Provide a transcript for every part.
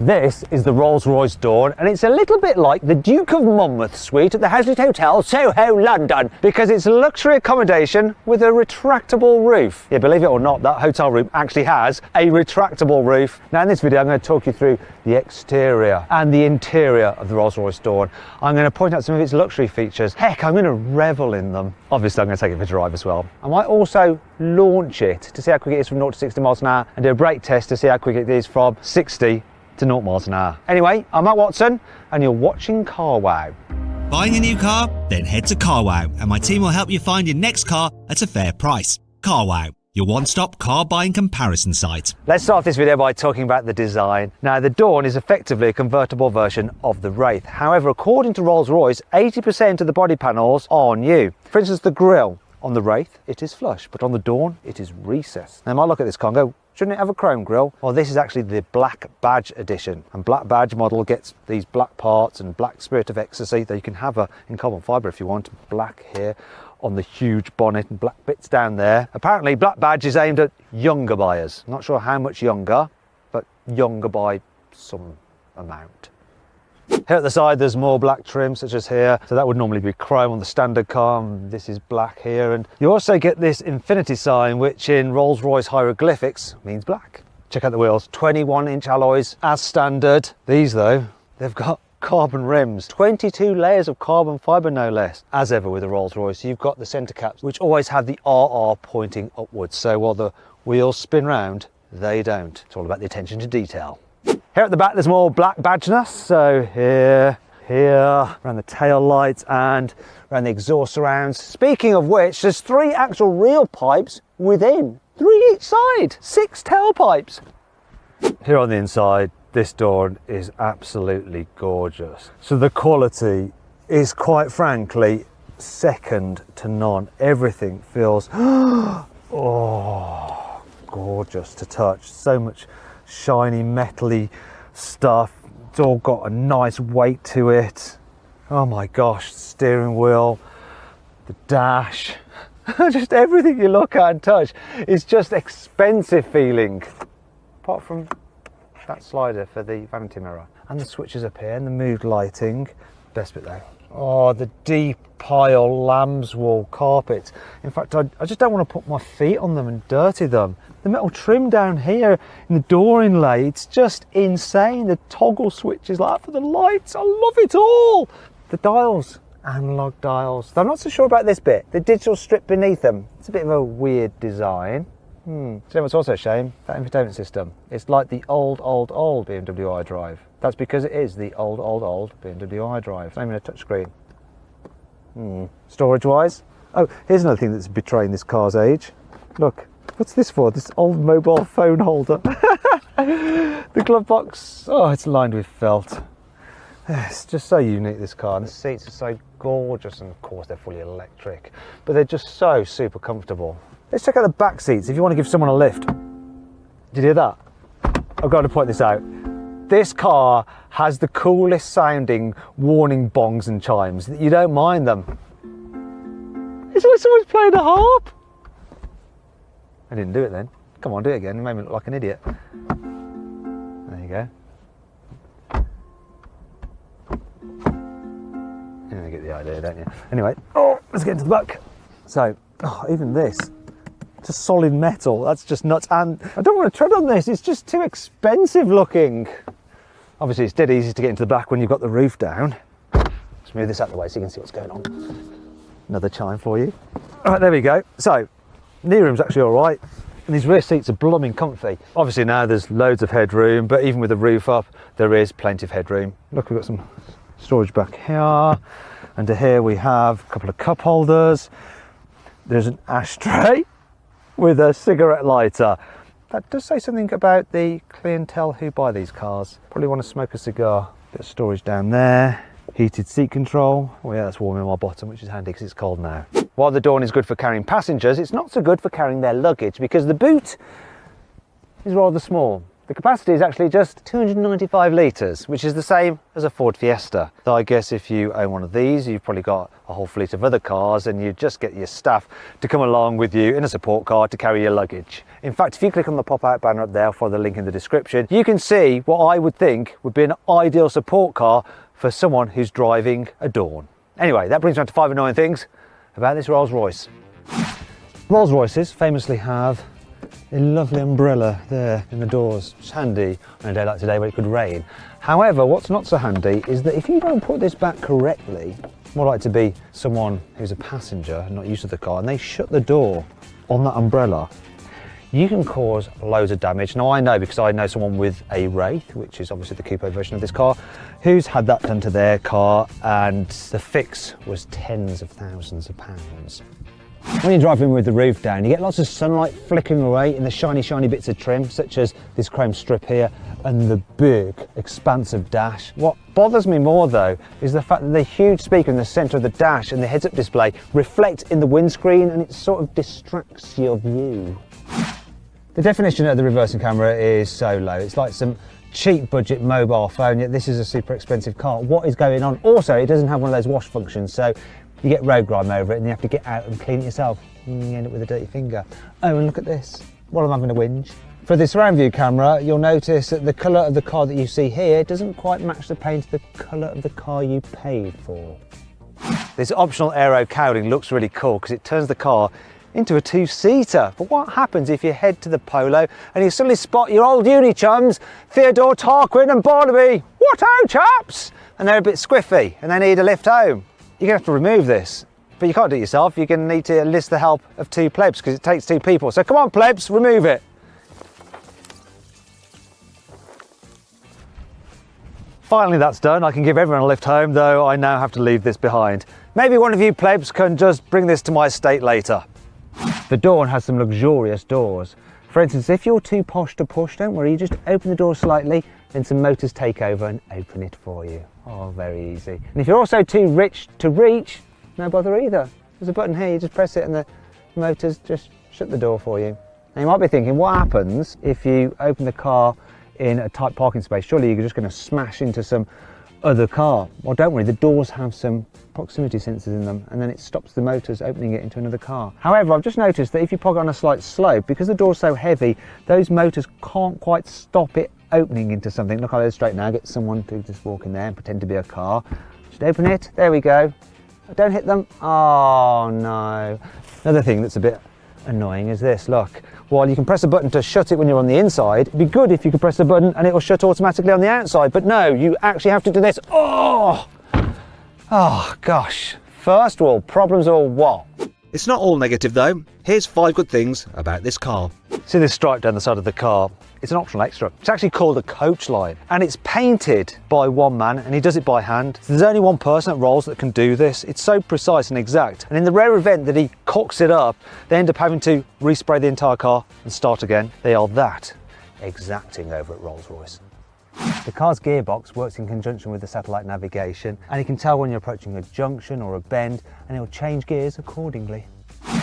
This is the Rolls-Royce Dawn, and it's a little bit like the Duke of Monmouth suite at the Hazlitt Hotel, Soho, London, because it's luxury accommodation with a retractable roof. Yeah, believe it or not, that hotel room actually has a retractable roof. Now in this video, I'm going to talk you through the exterior and the interior of the Rolls-Royce Dawn. I'm going to point out some of its luxury features. Heck, I'm going to revel in them. Obviously, I'm going to take it for a drive as well. I might also launch it to see how quick it is from 0 to 60 miles an hour and do a brake test to see how quick it is from 60 to 0 miles an hour. Anyway, I'm Matt Watson and you're watching Carwow. Buying a new car? Then head to Carwow and my team will help you find your next car at a fair price. Carwow, your one-stop car buying comparison site. Let's start this video by talking about the design. Now, the Dawn is effectively a convertible version of the Wraith. However, according to Rolls-Royce, 80% of the body panels are new. For instance, the grille on the Wraith, it is flush, but on the Dawn, it is recessed. Now, I might look at this car and go, shouldn't it have a chrome grille? Well, this is actually the Black Badge edition. And Black Badge model gets these black parts and black Spirit of Ecstasy that you can have in carbon fibre if you want. Black here on the huge bonnet and black bits down there. Apparently, Black Badge is aimed at younger buyers. Not sure how much younger, but younger by some amount. Here at the side, there's more black trim, such as here. So that would normally be chrome on the standard car. This is black here. And you also get this infinity sign, which in Rolls-Royce hieroglyphics means black. Check out the wheels, 21-inch alloys as standard. These though, they've got carbon rims, 22 layers of carbon fibre no less. As ever with the Rolls-Royce, you've got the centre caps, which always have the RR pointing upwards. So while the wheels spin round, they don't. It's all about the attention to detail. Here at the back, there's more Black Badgeness. So here, around the tail lights and around the exhaust surrounds. Speaking of which, there's 3 actual real pipes within, 3 each side, 6 tailpipes. Here on the inside, this Dawn is absolutely gorgeous. So the quality is quite frankly second to none. Everything feels, oh, gorgeous to touch. So much shiny metally stuff. It's all got a nice weight to it. Oh my gosh, steering wheel, the dash, just everything you look at and touch is just expensive feeling, apart from that slider for the vanity mirror and the switches up here and the mood lighting. Best bit though, oh, the deep pile lamb's wool carpets. In fact, I just don't want to put my feet on them and dirty them. The metal trim down here in the door inlay, it's just insane. The toggle switches like that for the lights, I love it all. The dials, analog dials. I'm not so sure about this bit, the digital strip beneath them. It's a bit of a weird design. Do you know what's also a shame? That infotainment system. It's like the old BMW iDrive. That's because it is the old BMW iDrive. It's not even a touchscreen. Storage wise. Oh, here's another thing that's betraying this car's age. Look, what's this for? This old mobile phone holder. The glove box, oh, it's lined with felt. It's just so unique, this car. And the seats are so gorgeous, and of course they're fully electric, but they're just so super comfortable. Let's check out the back seats if you want to give someone a lift. Did you hear that? I've got to point this out. This car has the coolest sounding warning bongs and chimes. You don't mind them. It's like someone's playing a harp. I didn't do it then. Come on, do it again. It made me look like an idiot. There you go. You get the idea, don't you? Anyway, oh, let's get into the back. So, oh, even this. It's a solid metal. That's just nuts. And I don't want to tread on this. It's just too expensive looking. Obviously, it's dead easy to get into the back when you've got the roof down. Let's move this out of the way so you can see what's going on. Another chime for you. All right, there we go. So, knee room's actually all right. And these rear seats are blooming comfy. Obviously now there's loads of headroom, but even with the roof up, there is plenty of headroom. Look, we've got some storage back here. Under here we have a couple of cup holders. There's an ashtray with a cigarette lighter. That does say something about the clientele who buy these cars. Probably want to smoke a cigar. Bit of storage down there. Heated seat control. Oh yeah, that's warm in my bottom, which is handy because it's cold now. While the Dawn is good for carrying passengers, it's not so good for carrying their luggage because the boot is rather small. The capacity is actually just 295 litres, which is the same as a Ford Fiesta. So I guess if you own one of these, you've probably got a whole fleet of other cars and you just get your staff to come along with you in a support car to carry your luggage. In fact, if you click on the pop-out banner up there, I'll follow the link in the description, you can see what I would think would be an ideal support car for someone who's driving a Dawn. Anyway, that brings me on to 5 annoying things about this Rolls-Royce. Rolls-Royces famously have a lovely umbrella there in the doors. It's handy on a day like today where it could rain. However, what's not so handy is that if you don't put this back correctly, more like to be someone who's a passenger and not used to the car, and they shut the door on that umbrella, you can cause loads of damage. Now I know, because I know someone with a Wraith, which is obviously the coupe version of this car, who's had that done to their car, and the fix was tens of thousands of pounds. When you're driving with the roof down, you get lots of sunlight flickering away in the shiny bits of trim, such as this chrome strip here and the big expansive dash. What bothers me more though is the fact that the huge speaker in the centre of the dash and the heads-up display reflect in the windscreen, and it sort of distracts your view. The definition of the reversing camera is so low. It's like some cheap budget mobile phone, yet this is a super expensive car. What is going on? Also, it doesn't have one of those wash functions, so you get road grime over it and you have to get out and clean it yourself. And you end up with a dirty finger. Oh, and look at this, while I'm having a whinge. For this surround view camera, you'll notice that the colour of the car that you see here doesn't quite match the paint of the colour of the car you paid for. This optional aero cowling looks really cool because it turns the car into a two-seater. But what happens if you head to the Polo and you suddenly spot your old uni chums, Theodore, Tarquin and Barnaby? What ho, chaps! And they're a bit squiffy and they need a lift home. You're going to have to remove this, but you can't do it yourself. You're going to need to enlist the help of 2 plebs because it takes 2 people. So come on, plebs, remove it. Finally, that's done. I can give everyone a lift home, though I now have to leave this behind. Maybe one of you plebs can just bring this to my estate later. The Dawn has some luxurious doors. For instance, if you're too posh to push, don't worry, you just open the door slightly, then some motors take over and open it for you. Oh, very easy. And if you're also too rich to reach, no bother either. There's a button here, you just press it and the motors just shut the door for you. Now you might be thinking, what happens if you open the car in a tight parking space? Surely you're just going to smash into some other car. Well, don't worry, the doors have some proximity sensors in them and then it stops the motors opening it into another car. However, I've just noticed that if you park on a slight slope, because the door's so heavy, those motors can't quite stop it opening into something. Look, I'll illustrate now, get someone to just walk in there and pretend to be a car. Just open it, there we go. Don't hit them. Oh no. Another thing that's a bit annoying is this, look. While you can press a button to shut it when you're on the inside, it'd be good if you could press a button and it will shut automatically on the outside, but no, you actually have to do this. Oh gosh. First world problems or what? It's not all negative though. Here's 5 good things about this car. See this stripe down the side of the car? It's an optional extra. It's actually called a coach line and it's painted by one man and he does it by hand. So there's only one person at Rolls that can do this. It's so precise and exact. And in the rare event that he cocks it up, they end up having to respray the entire car and start again. They are that exacting over at Rolls-Royce. The car's gearbox works in conjunction with the satellite navigation and you can tell when you're approaching a junction or a bend and it will change gears accordingly.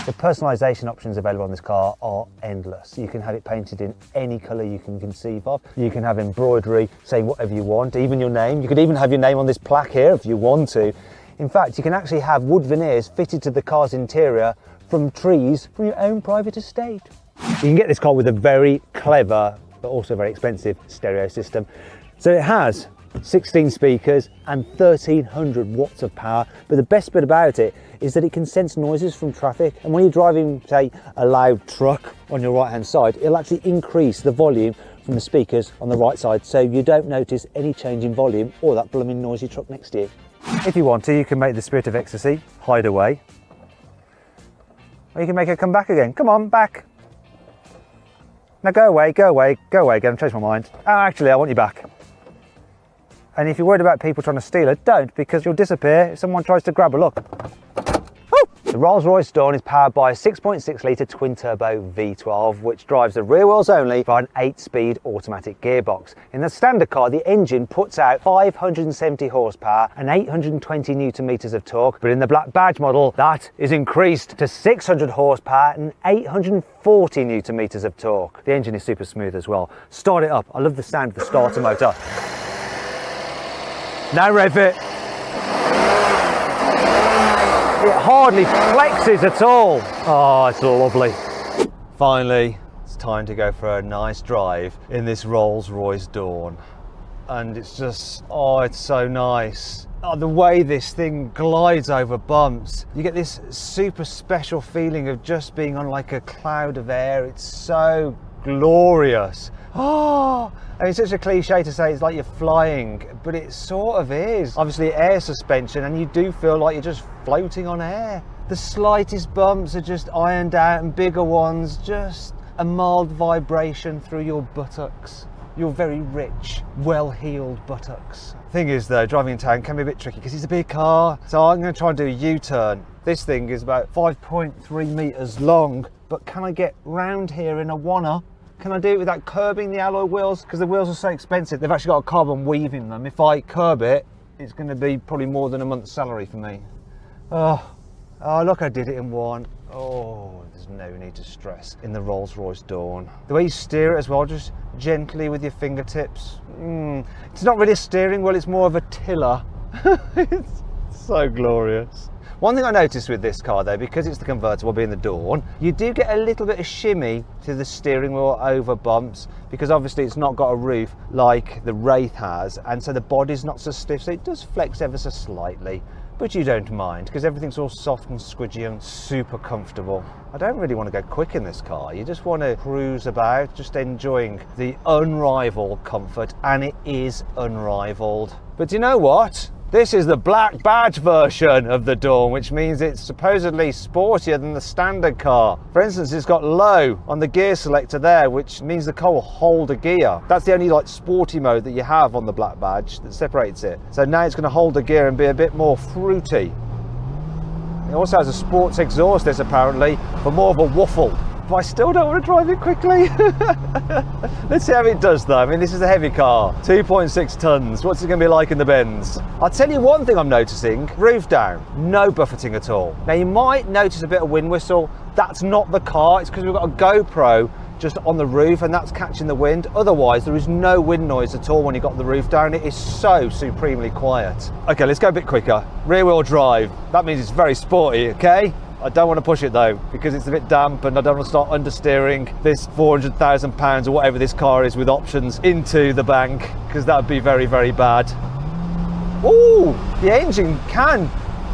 The personalisation options available on this car are endless. You can have it painted in any colour you can conceive of. You can have embroidery saying whatever you want, even your name. You could even have your name on this plaque here if you want to. In fact, you can actually have wood veneers fitted to the car's interior from trees from your own private estate. You can get this car with a very clever but also very expensive stereo system. So it has 16 speakers and 1300 watts of power, but the best bit about it is that it can sense noises from traffic, and when you're driving, say, a loud truck on your right hand side, it'll actually increase the volume from the speakers on the right side so you don't notice any change in volume or that blooming noisy truck next to you. If you want to, you can make the Spirit of Ecstasy hide away, or you can make her come back again. Come on, back. Now go away, go away, go away again. I've changed my mind. Oh, actually, I want you back. And if you're worried about people trying to steal her, don't, because you'll disappear if someone tries to grab her. Look. Oh! The Rolls-Royce Dawn is powered by a 6.6 litre twin-turbo V12, which drives the rear wheels only via an 8-speed automatic gearbox. In the standard car, the engine puts out 570 horsepower and 820 newton meters of torque, but in the Black Badge model, that is increased to 600 horsepower and 840 newton meters of torque. The engine is super smooth as well. Start it up. I love the sound of the starter motor. Now rev it. It hardly flexes at all. Oh, it's lovely. Finally, it's time to go for a nice drive in this Rolls-Royce Dawn. And it's just, oh, it's so nice. Oh, the way this thing glides over bumps, you get this super special feeling of just being on like a cloud of air. It's so glorious. Oh, I mean, it's such a cliche to say it's like you're flying, but it sort of is. Obviously air suspension, and you do feel like you're just floating on air. The slightest bumps are just ironed out, and bigger ones, just a mild vibration through your buttocks. Your very rich, well-heeled buttocks. Thing is though, driving in town can be a bit tricky because it's a big car. So I'm going to try and do a U-turn. This thing is about 5.3 meters long, but can I get round here in a wanna? Can I do it without curbing the alloy wheels? Because the wheels are so expensive, they've actually got a carbon weave in them. If I curb it, it's going to be probably more than a month's salary for me. Oh, look, I did it in one. Oh, there's no need to stress in the Rolls-Royce Dawn. The way you steer it as well, just gently with your fingertips. It's not really a steering wheel, it's more of a tiller. It's so glorious. One thing I noticed with this car though, because it's the convertible being the Dawn, you do get a little bit of shimmy to the steering wheel over bumps, because obviously it's not got a roof like the Wraith has, and so the body's not so stiff, so it does flex ever so slightly. But you don't mind, because everything's all soft and squidgy and super comfortable. I don't really want to go quick in this car. You just want to cruise about, just enjoying the unrivaled comfort, and it is unrivaled. But you know what? This is the Black Badge version of the Dawn, which means it's supposedly sportier than the standard car. For instance, it's got low on the gear selector there, which means the car will hold a gear. That's the only like sporty mode that you have on the Black Badge that separates it. So now it's going to hold a gear and be a bit more fruity. It also has a sports exhaust, this apparently, for more of a waffle. But I still don't want to drive it quickly. Let's see how it does though. I mean, this is a heavy car, 2.6 tons. What's it going to be like in the bends? I'll tell you one thing I'm noticing, roof down, no buffeting at all. Now you might notice a bit of wind whistle. That's not the car, it's because we've got a GoPro just on the roof and that's catching the wind. Otherwise, there is no wind noise at all when you've got the roof down. It is so supremely quiet. Okay, let's go a bit quicker. Rear wheel drive, that means it's very sporty, okay? I don't want to push it though, because it's a bit damp and I don't want to start understeering this £400,000 or whatever this car is with options into the bank, because that would be very, very bad. Ooh, the engine can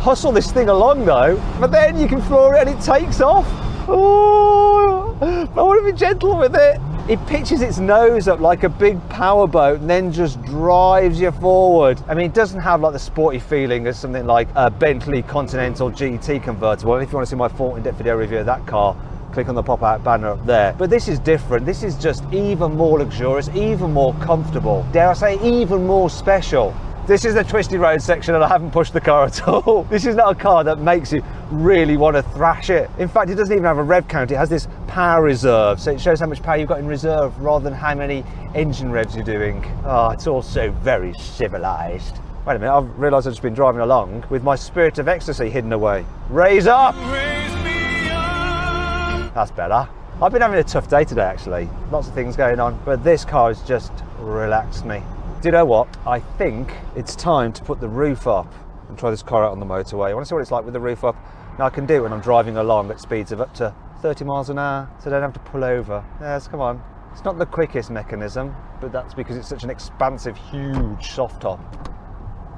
hustle this thing along though, but then you can floor it and it takes off. Oh, I want to be gentle with it. It pitches its nose up like a big powerboat and then just drives you forward. I mean, it doesn't have like the sporty feeling as something like a Bentley Continental GT convertible. And if you want to see my full in-depth video review of that car, click on the pop-out banner up there. But this is different. This is just even more luxurious, even more comfortable. Dare I say, even more special. This is the twisty road section and I haven't pushed the car at all. This is not a car that makes you really want to thrash it. In fact, it doesn't even have a rev count. It has this power reserve. So it shows how much power you've got in reserve rather than how many engine revs you're doing. Oh, it's also very civilized. Wait a minute, I've realised I've just been driving along with my spirit of ecstasy hidden away. Raise up! Raise me up! That's better. I've been having a tough day today actually. Lots of things going on, but this car has just relaxed me. Do you know what? I think it's time to put the roof up and try this car out on the motorway. I want to see what it's like with the roof up. Now I can do it when I'm driving along at speeds of up to 30 miles an hour, so I don't have to pull over. Yes, come on. It's not the quickest mechanism, but that's because it's such an expansive, huge soft top.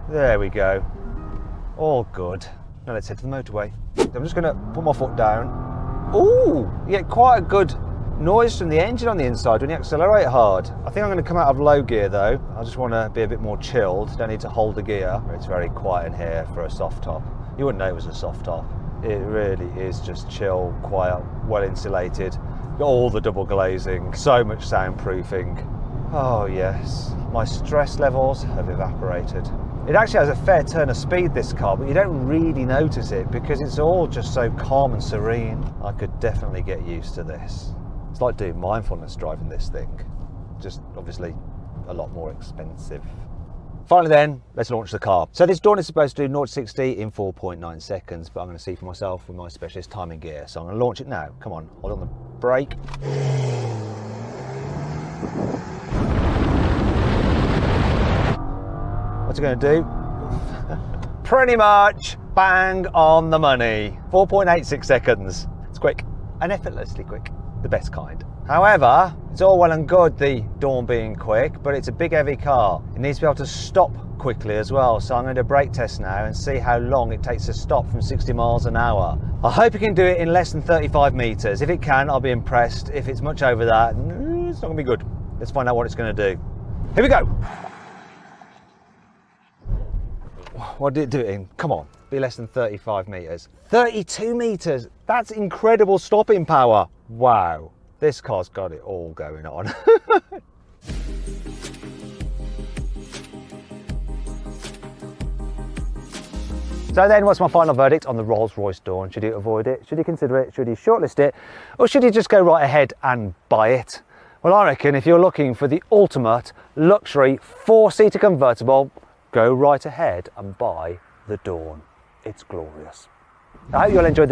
There we go. All good. Now let's head to the motorway. I'm just going to put my foot down. Ooh, you get quite a good noise from the engine on the inside when you accelerate hard. I think I'm going to come out of low gear though. I just want to be a bit more chilled. Don't need to hold the gear. It's very quiet in here for a soft top. You wouldn't know it was a soft top. It really is just chill, quiet, well insulated. Got all the double glazing, so much soundproofing. Oh yes, my stress levels have evaporated. It actually has a fair turn of speed, this car, but you don't really notice it because it's all just so calm and serene. I could definitely get used to this. It's like doing mindfulness driving this thing, just obviously a lot more expensive. Finally then, let's launch the car. So this Dawn is supposed to do 0 to 60 in 4.9 seconds, but I'm going to see for myself with my specialist timing gear. So I'm going to launch it now. Come on, hold on the brake. What's it going to do? Pretty much bang on the money. 4.86 seconds. It's quick and effortlessly quick, the best kind. However, it's all well and good the Dawn being quick, but it's a big heavy car. It needs to be able to stop quickly as well. So I'm going to do a brake test now and see how long it takes to stop from 60 miles an hour. I hope it can do it in less than 35 meters. If it can, I'll be impressed. If it's much over that, it's not going to be good. Let's find out what it's going to do. Here we go. What did it do it in? Come on, be less than 35 meters. 32 meters, that's incredible stopping power. Wow, this car's got it all going on. So then, what's my final verdict on the Rolls-Royce Dawn? Should you avoid it? Should you consider it? Should you shortlist it? Or should you just go right ahead and buy it? Well, I reckon if you're looking for the ultimate luxury 4-seater convertible, go right ahead and buy the Dawn. It's glorious. I hope you'll enjoy the